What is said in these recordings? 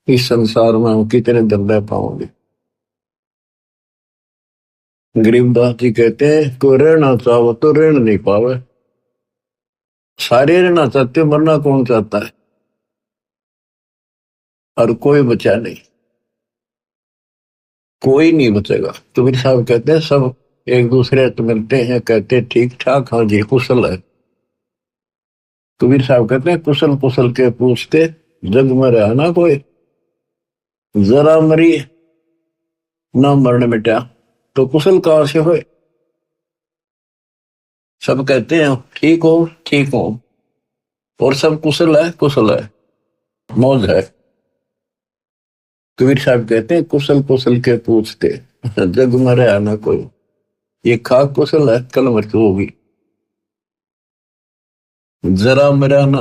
इस संसार में हम कितने दिन रह पाओगे। गरीबदास जी कहते हैं कोई रहना चाहो तो रहना नहीं पावे। सारे रहना चाहते हो, मरना कौन चाहता है। और कोई बचा नहीं, कोई नहीं बचेगा। कबीर साहब कहते हैं सब एक दूसरे से मिलते हैं, कहते हैं ठीक ठाक, हाँ जी कुशल है। कबीर साहब कहते हैं कुशल कुशल के पूछते जग में रहा ना कोई, जरा मरी ना मरण मिटा, तो कुशल कहां से होए। सब कहते हैं ठीक हो ठीक हो, और सब कुशल है, मौज है। कबीर साहब कहते हैं कुशल कुशल के पूछते जग में रहा ना कोई, ये खाक कुशल है कल मृत्यु होगी। जरा मेरा ना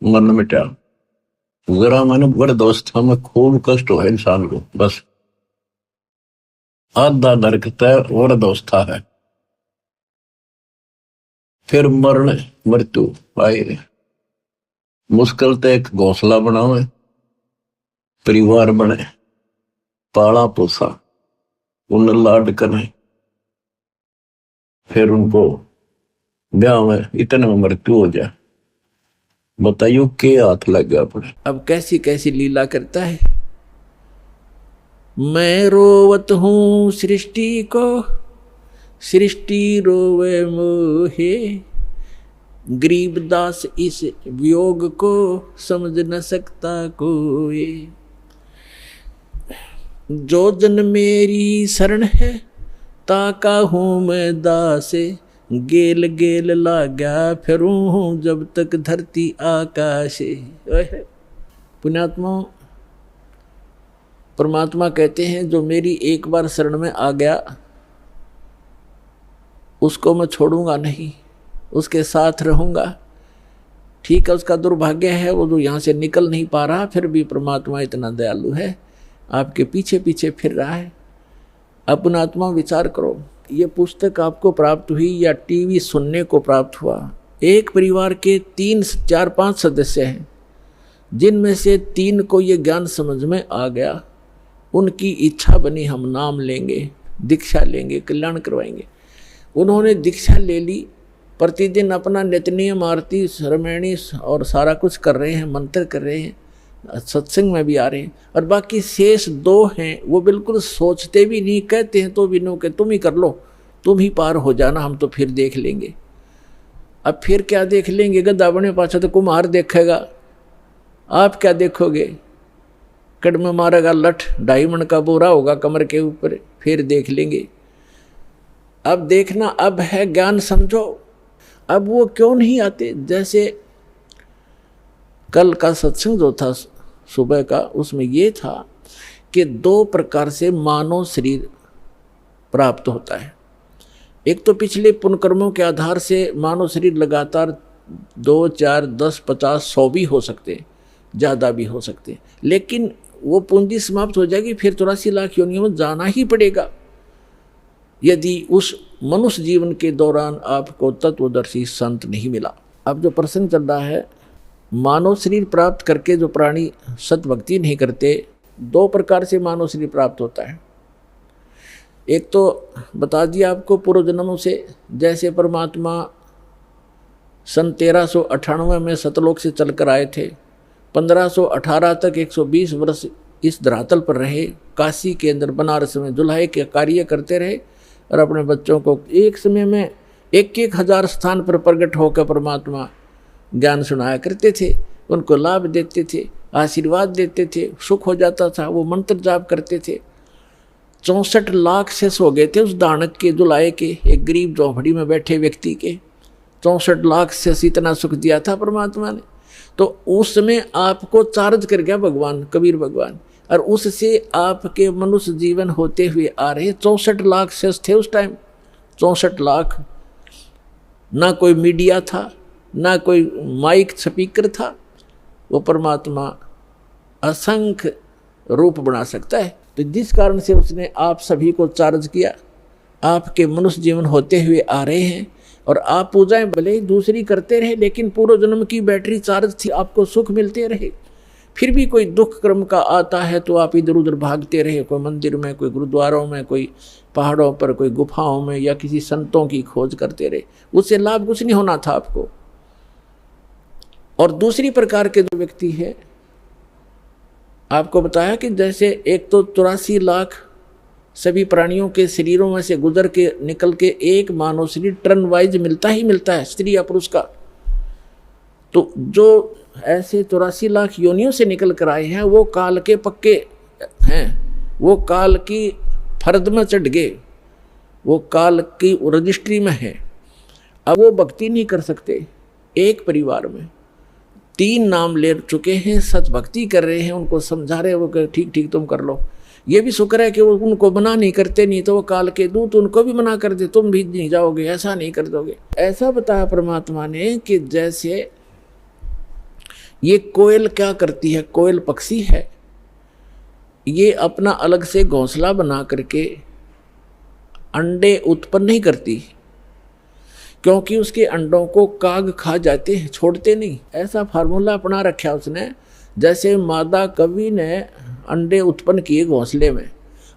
मन मिटा, जरा मन वृद्धावस्था में खूब कष्ट हो इंसान को, बस आधा नरक तय वृद्धावस्था है। फिर मरण मृत्यु आए, मुश्किल तो एक घोंसला बनावे, परिवार बने, पाला पोसा, उन्हें लाड करे, फिर उनको ब्याह में इतने में मृत्यु हो जाए। बताइयो के हाथ लग गया अपने। अब कैसी कैसी लीला करता है। मैं रोवत हूं सृष्टि को, सृष्टि रोवे मोहे, गरीबदास इस वियोग को समझ न सकता कोई। जो जन मेरी शरण है ताका हूँ मैं दासे, गेल गेल लाग्या फिरूं हूँ जब तक धरती आकाशे। पुण्यात्मा परमात्मा कहते हैं जो मेरी एक बार शरण में आ गया उसको मैं छोड़ूंगा नहीं, उसके साथ रहूंगा। ठीक है, उसका दुर्भाग्य है वो जो यहाँ से निकल नहीं पा रहा, फिर भी परमात्मा इतना दयालु है, आपके पीछे पीछे फिर रहा है। अपना आत्मा विचार करो, ये पुस्तक आपको प्राप्त हुई या टीवी सुनने को प्राप्त हुआ। एक परिवार के 3, 4, 5 सदस्य हैं, जिनमें से 3 को ये ज्ञान समझ में आ गया। उनकी इच्छा बनी हम नाम लेंगे, दीक्षा लेंगे, कल्याण करवाएंगे। उन्होंने दीक्षा ले ली, प्रतिदिन अपना नित्यनियम आरती श्रमणी और सारा कुछ कर रहे हैं, मंत्र कर रहे हैं, सत्संग में भी आ रहे हैं। और बाकी शेष 2 हैं वो बिल्कुल सोचते भी नहीं, कहते हैं तो भी नो के तुम ही कर लो, तुम ही पार हो जाना, हम तो फिर देख लेंगे। अब फिर क्या देख लेंगे, गद्दा बने पाछा तो कुम्हार देखेगा, आप क्या देखोगे। कड़ में मारेगा लठ, 2.5 मन का बोरा होगा कमर के ऊपर, फिर देख लेंगे। अब देखना, अब है ज्ञान समझो। अब वो क्यों नहीं आते। जैसे कल का सत्संग जो था सुबह का, उसमें ये था कि 2 प्रकार से मानव शरीर प्राप्त होता है। एक तो पिछले पुण्यकर्मों के आधार से मानव शरीर लगातार 2, 4, 10, 50, 100 भी हो सकते हैं, ज़्यादा भी हो सकते हैं, लेकिन वो पूंजी समाप्त हो जाएगी, फिर 84 लाख योनियों में जाना ही पड़ेगा यदि उस मनुष्य जीवन के दौरान आपको तत्वदर्शी संत नहीं मिला। अब जो प्रसंग चल रहा है, मानव शरीर प्राप्त करके जो प्राणी सतभक्ति नहीं करते, 2 प्रकार से मानव शरीर प्राप्त होता है। एक तो बता दिया आपको पूर्व जन्मों से, जैसे परमात्मा सन 1398 में सतलोक से चलकर आए थे, 1518 तक 120 वर्ष इस धरातल पर रहे, काशी के अंदर बनारस में जुल्हे के कार्य करते रहे, और अपने बच्चों को एक समय में 1-1 हज़ार स्थान पर प्रकट होकर परमात्मा ज्ञान सुनाया करते थे, उनको लाभ देते थे, आशीर्वाद देते थे, सुख हो जाता था, वो मंत्र जाप करते थे। 64 लाख शेष हो गए थे उस दानक के, जुलाए के, एक गरीब झोंपड़ी में बैठे व्यक्ति के 64 लाख शेष इतना सुख दिया था परमात्मा ने। तो उस समय आपको चार्ज कर गया भगवान, कबीर भगवान, और उससे आपके मनुष्य जीवन होते हुए आ रहे 64 लाख शेष थे उस टाइम। 64 लाख, ना कोई मीडिया था, ना कोई माइक स्पीकर था। वो परमात्मा असंख्य रूप बना सकता है। तो जिस कारण से उसने आप सभी को चार्ज किया, आपके मनुष्य जीवन होते हुए आ रहे हैं, और आप पूजाएं भले ही दूसरी करते रहे, लेकिन पूर्व जन्म की बैटरी चार्ज थी, आपको सुख मिलते रहे। फिर भी कोई दुख कर्म का आता है तो आप इधर उधर भागते रहे, कोई मंदिर में, कोई गुरुद्वारों में, कोई पहाड़ों पर, कोई गुफाओं में, या किसी संतों की खोज करते रहे, उससे लाभ कुछ नहीं होना था आपको। और दूसरी प्रकार के जो व्यक्ति है, आपको बताया कि जैसे एक तो 84 लाख सभी प्राणियों के शरीरों में से गुजर के निकल के एक मानव शरीर टर्न वाइज मिलता ही मिलता है, स्त्री या पुरुष का। तो जो ऐसे 84 लाख योनियों से निकल कर आए हैं, वो काल के पक्के हैं, वो काल की फर्द में चढ़ गए, वो काल की रजिस्ट्री में है। अब वो भक्ति नहीं कर सकते। एक परिवार में 3 नाम ले चुके हैं, सच भक्ति कर रहे हैं, उनको समझा रहे हैं, वो कह ठीक ठीक तुम कर लो। ये भी शुक्र है कि वो उनको मना नहीं करते, नहीं तो वो काल के दूत उनको भी मना कर दे, तुम भी नहीं जाओगे, ऐसा नहीं कर दोगे। ऐसा बताया परमात्मा ने कि जैसे ये कोयल क्या करती है, कोयल पक्षी है, ये अपना अलग से घोंसला बना करके अंडे उत्पन्न नहीं करती, क्योंकि उसके अंडों को काग खा जाते हैं, छोड़ते नहीं। ऐसा फार्मूला अपना रखा उसने। जैसे मादा कवि ने अंडे उत्पन्न किए घोंसले में,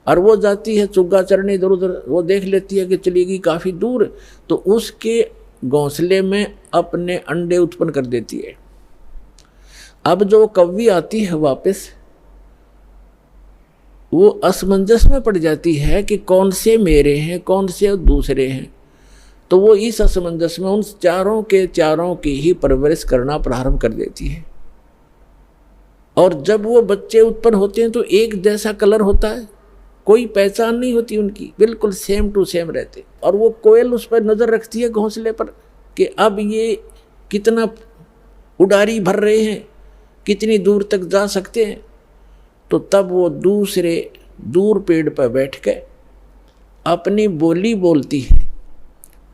और वो जाती है चुग्गा चरने इधर उधर, वो देख लेती है कि चलेगी काफ़ी दूर, तो उसके घोंसले में अपने अंडे उत्पन्न कर देती है। अब जो कव्वी आती है वापस, वो असमंजस में पड़ जाती है कि कौन से मेरे हैं, कौन से दूसरे हैं। तो वो इस असमंजस में उन चारों के चारों की ही परवरिश करना प्रारंभ कर देती है। और जब वो बच्चे उत्पन्न होते हैं तो एक जैसा कलर होता है, कोई पहचान नहीं होती उनकी, बिल्कुल सेम टू सेम रहते। और वो कोयल उस पर नज़र रखती है घोंसले पर कि अब ये कितना उड़ारी भर रहे हैं, कितनी दूर तक जा सकते हैं। तो तब वो दूसरे दूर पेड़ पर बैठ के अपनी बोली बोलती है,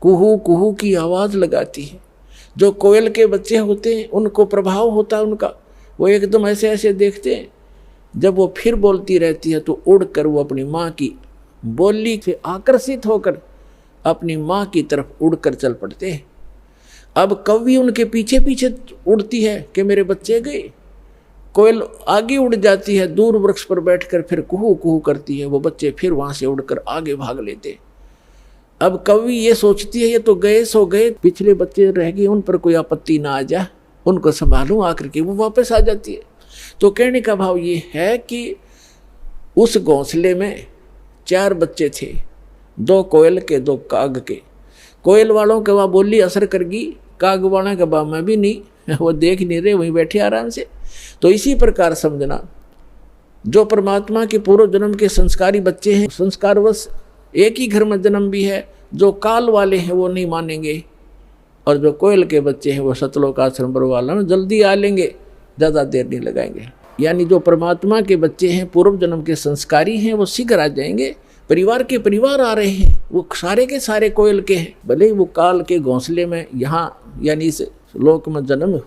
कुहू कुहू की आवाज़ लगाती है। जो कोयल के बच्चे होते हैं उनको प्रभाव होता है उनका, वो एकदम ऐसे ऐसे देखते हैं। जब वो फिर बोलती रहती है तो उड़कर वो अपनी माँ की बोली से आकर्षित होकर अपनी माँ की तरफ उड़कर चल पड़ते हैं। अब कव्वी उनके पीछे पीछे उड़ती है कि मेरे बच्चे गए। कोयल आगे उड़ जाती है, दूर वृक्ष पर बैठकर फिर कुहू कुहू करती है, वो बच्चे फिर वहाँ से उड़कर आगे भाग लेते। अब कवि ये सोचती है ये तो गए सो गए, पिछले बच्चे रह गए, उन पर कोई आपत्ति ना आ जाए, उनको संभालूं, आकर के वो वापस आ जाती है। तो कहने का भाव ये है कि उस घोंसले में 4 बच्चे थे, 2 कोयल के 2 काग के। कोयल वालों के वहाँ बोली असर करगी, काग वालों के वहाँ में भी नहीं, वो देख नहीं रहे, वहीं बैठे आराम से। तो इसी प्रकार समझना, जो परमात्मा के पूर्व जन्म के संस्कारी बच्चे हैं, संस्कारवश एक ही घर में जन्म भी है, जो काल वाले हैं वो नहीं मानेंगे, और जो कोयल के बच्चे हैं वो सतलोक आश्रम पर वाला में जल्दी आ लेंगे, ज़्यादा देर नहीं लगाएंगे। यानी जो परमात्मा के बच्चे हैं, पूर्व जन्म के संस्कारी हैं, वो शीघ्र आ जाएंगे। परिवार के परिवार आ रहे हैं, वो सारे के सारे कोयल के हैं, भले ही वो काल के घोंसले में यहाँ यानी इस लोक में जन्म हो।